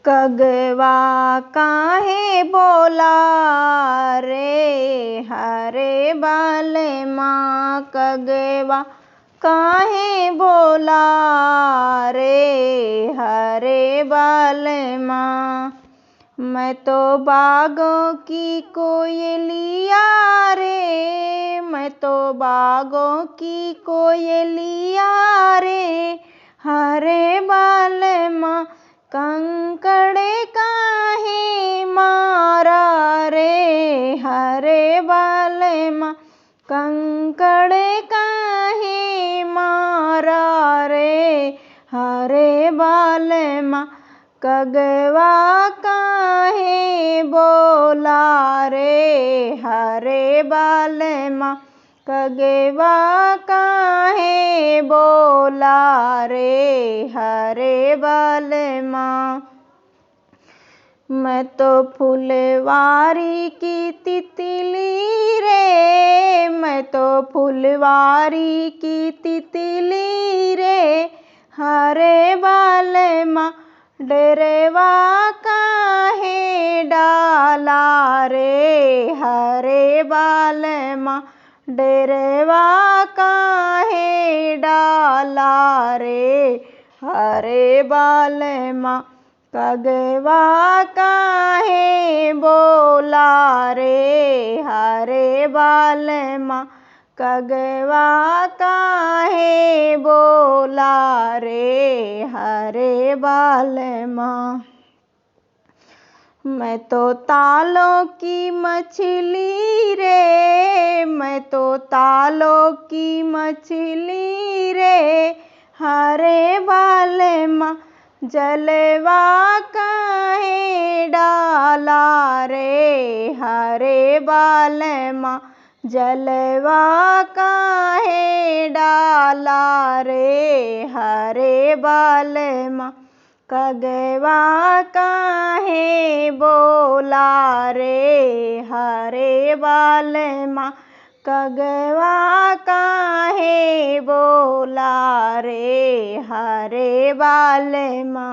कगवा काहे बोला रे हरे बालमा, कगवा काहे बोला रे हरे बालमा। मैं तो बागों की कोयलिया रे, मैं तो बागों की कोयलिया रे हरे बालमा। कंकड़े काहे मारा रे हरे बालमा, कंकड़े काहे मारा रे हरे बालमा। कगवा काहे बोला रे हरे बालमा, कगवा काहे बोला रे हरे बालमा। मैं तो फुलवारी की तितली रे, मैं तो फुलवारी की तितली रे हरे बालमा। डेरवा काहे डाला रे हरे बालमा, डेरवा काहे डाला रे हरे बालमा। कगवा काहे बोला रे हरे बालमा, कगवा काहे बोला रे हरे बालमा। मैं तो तालों की मछली रे, मैं तो तालों की मछली रे हरे बालमा। जलवा काहे डाला रे हरे बालमा, जलवा काहे डाला रे हरे बालमा। कगवा काहे बोला रे हरे बालमा, कगवा काहे बोला रे हरे बालमा।